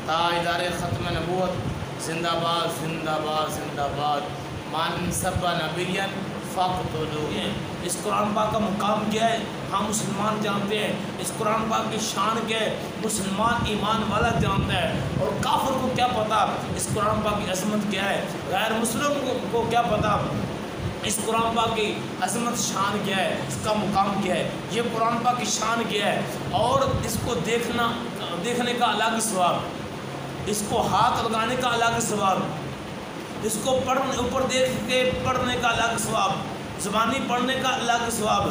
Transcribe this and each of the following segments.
ताजदार ख़त्म नबूवत जिंदाबाद जिंदाबाद जिंदाबाद। मान सब नबियन फ़क़्तुलू। इस कुरान पाक का मुकाम क्या है हम मुसलमान जानते हैं। इस कुरान पाक की शान क्या है मुसलमान ईमान वाला जानता है। और काफिर को क्या पता इस कुरान पाक की अज़मत क्या है, गैर मुस्लिम को क्या पता इस कुरान पाक की अज़मत शान क्या है, इसका मुकाम क्या है। ये कुरान पाक की शान क्या है और इसको देखने का अलग सवाब, इसको हाथ लगाने का अलग सवाब, इसको ऊपर देख के पढ़ने का अलग सवाब, ज़ुबानी पढ़ने का अलग सवाब,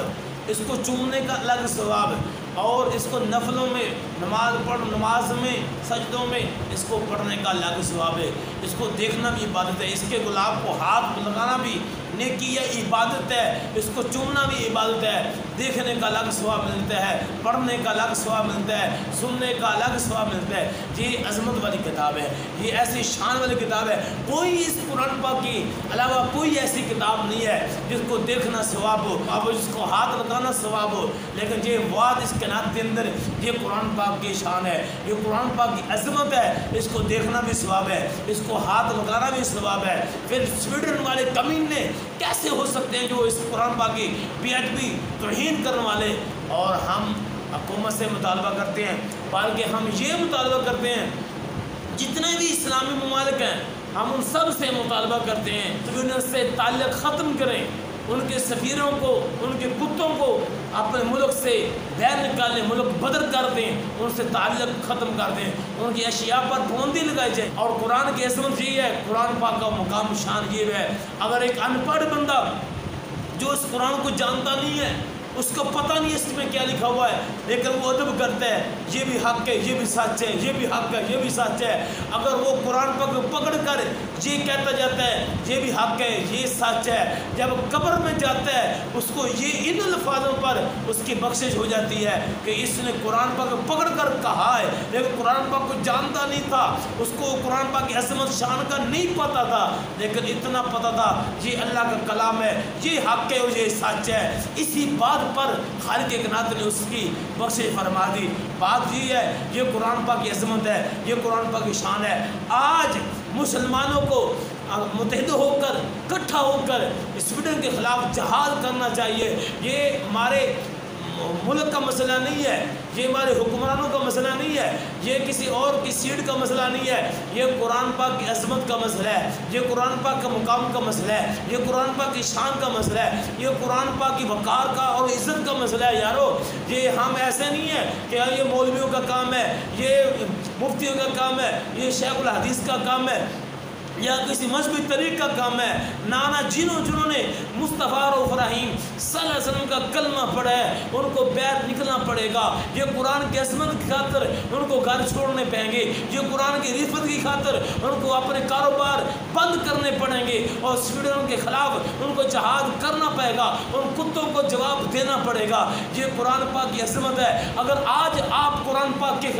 इसको चूमने का अलग सवाब, और इसको नफलों में नमाज में सजदों में इसको पढ़ने का अलग सवाब है। इसको देखना भी इबादत है, इसके गुलाब को हाथ लगाना भी नेकी या इबादत है, इसको चूमना भी इबादत है। देखने का अलग सवाब मिलता है, पढ़ने का अलग सवाब मिलता है, सुनने का अलग सवाब मिलता है। ये अज़मत वाली किताब है, ये ऐसी शान वाली किताब है। कोई इस कुरान पाक के अलावा कोई ऐसी किताब नहीं है जिसको देखना सवाब हो, अब जिसको हाथ लगाना सवाब हो। लेकिन ये वाद इस कायनात के अंदर ये कुरान पाक की शान है, ये कुरान पाक की अज़मत है। इसको देखना भी सवाब है, इसको हाथ लगाना भी सवाब है। फिर स्वीडन वाले कमीने कैसे हो सकते हैं जो इस कुरान पाक की बेअदबी तौहीन करने वाले। और हम हुकूमत से मुतालबा करते हैं, बल्कि हम ये मुतालबा करते हैं जितने भी इस्लामी ममालिक हैं हम उन सब से मुतालबा करते हैं कि उनसे ताल्लुक़ ख़त्म करें, उनके सफ़ीरों को उनके कुत्तों को अपने मुल्क से बाहर निकालें, मुल्क बदर कर दें, उनसे ताल्लुक़ ख़त्म कर दें, उनकी अशिया पर पाबंदी लगाई जाए। और कुरान की अज़मत ये है, कुरान पाक का मुकाम शान ये है। अगर एक अनपढ़ बंदा जो इस कुरान को जानता नहीं है, उसको पता नहीं इसमें क्या लिखा हुआ है, लेकिन वो अदब करता है ये भी हक़ है, ये भी सच है, ये भी हक़ है, ये भी सच है। अगर वो कुरान पाक पकड़ कर ये कहता जाता है ये भी हक़ है, ये सच है, जब कब्र में जाता है उसको ये इन अल्फाजों पर उसकी बख्शिश हो जाती है कि इसने कुरान पाक पकड़ कर कहा है, लेकिन कुरान पाक को जानता नहीं था, उसको कुरान पाक की अज़मत शान का नहीं पता था, लेकिन इतना पता था ये अल्लाह का कलाम है, ये हक़ है और ये सच है। इसी बात पर खालिक कायनात ने उसकी बख्शिश फरमा दी। बात ये है, ये कुरान पाक की अज़मत है, ये कुरान पाक की शान है। आज मुसलमानों को मुत्तहिद होकर इकट्ठा होकर स्वीडन के ख़िलाफ़ जहाद करना चाहिए। ये हमारे मुल्क का मसला नहीं है, ये हमारे हुक्मरानों का मसला नहीं है, ये किसी और की सीट का मसला नहीं है, ये कुरान पाक की अज़मत का मसला है, ये कुरान पाक का मुकाम का मसला है, ये कुरान पाक की शान का मसला है, ये कुरान पाक की वक़ार का और इज़्ज़त का मसला है। यारो ये हम ऐसे नहीं है कि ये मौलवियों का काम है, ये मुफ्तियों का काम है, ये शेखुल हदीस का काम है या किसी मजहबी तरीक़ का काम है। नाना जिन्होंने मुस्तफ़ा और इब्राहीम सल्लल्लाहु अलैहि वसल्लम का कलमा पढ़ा है उनको बैर निकलना पड़ेगा। ये कुरान की अज़मत की खातिर उनको घर छोड़ने पड़ेंगे, ये कुरान की रिफ़त की खातिर उनको अपने कारोबार बंद करने पड़ेंगे और स्वीडन के ख़िलाफ़ उनको जहाद करना पड़ेगा, उन कुत्तों को जवाब देना पड़ेगा। ये कुरान पाक की अज़मत है। अगर आज आप कुरान पाक के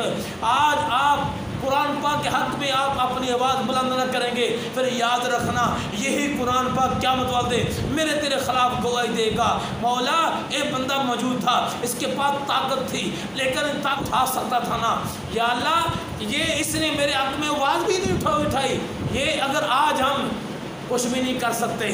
कुरान पाक के हक़ में आप अपनी आवाज़ बुलंद न करेंगे, फिर याद रखना यही कुरान पाक क़यामत वाले मेरे तेरे ख़िलाफ़ गवाही देगा। मौला एक बंदा मौजूद था, इसके पास ताकत थी लेकिन ताकत उठा सकता था ना, या अल्लाह ये इसने मेरे हक़ में आवाज़ भी नहीं उठाई। ये अगर आज हम कुछ भी नहीं कर सकते,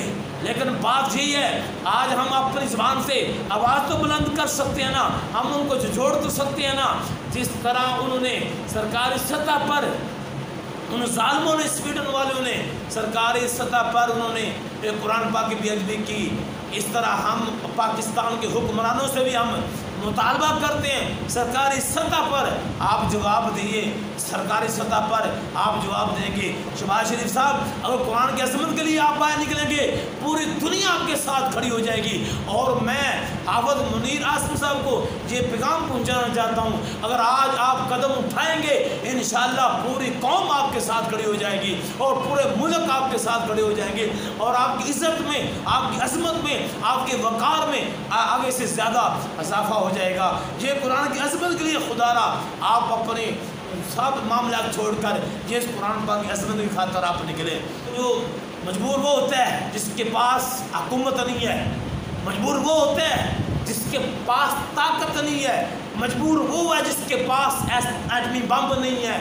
लेकिन बात यही है आज हम अपनी ज़बान से आवाज़ तो बुलंद कर सकते हैं ना, हम उनको जोड़ तो सकते हैं ना। जिस तरह उन्होंने सरकारी सतह पर उन ज़ालिमों ने, स्वीडन वालों ने सरकारी सतह पर उन्होंने कुरान पाक की बेअदबी की, इस तरह हम पाकिस्तान के हुक्मरानों से भी हम मुतालबा करते हैं सरकारी सतह पर आप जवाब दिए, सरकारी सतह पर आप जवाब देंगे। शहबाज शरीफ साहब अगर कुरान की अज़मत के लिए आप बाहर निकलेंगे पूरी दुनिया आपके साथ खड़ी हो जाएगी। और मैं हाफ़िज़ मुनीर आसिम साहब को ये पैगाम पहुँचाना चाहता हूँ, अगर आज आप कदम उठाएंगे इंशाअल्लाह पूरी कौम आपके साथ खड़ी हो जाएगी और पूरे मुल्क आपके साथ खड़े हो जाएंगे और आपकी इज़्ज़त में, आपकी अज़मत में, आपके वक़ार में आगे से ज़्यादा इजाफा हो जाएगा। ये कुरान की अज़मत के लिए खुदारा आप अपने सब मामला छोड़कर ये कुरान पाक की अज़मत की खातिर आप निकले। जो मजबूर वो होता है जिसके पास हुकूमत नहीं है, मजबूर वो होता है जिसके पास ताकत नहीं है, मजबूर वो है जिसके पास एटमी बम नहीं है,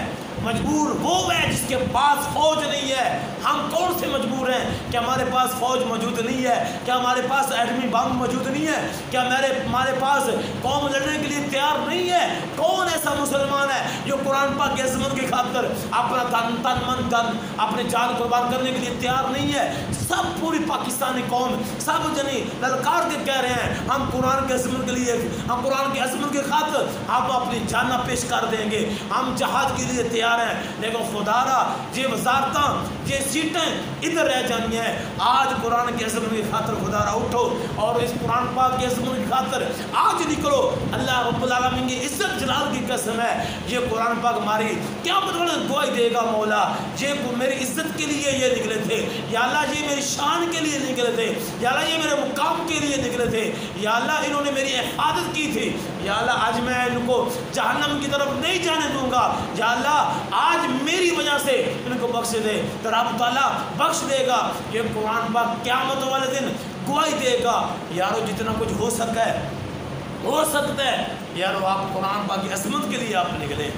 مجبور وہ ہے جس کے پاس فوج نہیں ہے۔ ہم کون سے مجبور ہیں کہ ہمارے پاس فوج موجود نہیں ہے؟ کیا ہمارے پاس ایٹمی بم موجود نہیں ہے؟ کیا ہمارے پاس قوم لڑنے کے لیے تیار نہیں ہے؟ کون ایسا مسلمان ہے جو قرآن پاک کی عظمت کی خاطر اپنا تن من دن اپنے جان قربان کرنے کے لیے تیار نہیں ہے؟ سب پوری پاکستانی قوم سب جنی للکار کے کہہ رہے ہیں ہم قرآن کی عظمت کے لیے، ہم قرآن کی عظمت کی خاطر ہم اپنی جانیں پیش کر دیں گے، ہم جہاد کے لیے تیار ہیں۔ لیکن خدا را یہ وزارتاں یہ سیٹیں ادھر رہ جانی ہیں۔ آج قرآن کی عظمت کی خاطر خدا را اٹھو اور اس قرآن پاک کی عظمت کی خاطر آج نکلو۔ اللہ رب العالمین کی عزت جلال کی قسم ہے، یہ قرآن پاک ہماری قیامت والے گواہی دے گا، مولا یہ میری عزت کے لیے یہ نکلے تھے، یا اللہ یہ میری شان کے لیے نکلے تھے، یا اللہ یہ میرے مقام کے لیے نکلے تھے، یا اللہ انہوں نے میری حفاظت کی تھی، یا اللہ آج میں ان کو جہنم کی طرف نہیں جانے دوں گا، یا اللہ آج میری وجہ سے ان کو بخش دے۔ تو رب تعالیٰ بخش دے گا۔ یہ قرآن پاک قیامت والے دن گواہی دے گا، یارو جتنا کچھ ہو سکتا ہے یارو آپ قرآن پاک کی عظمت کے لیے آپ نکلے۔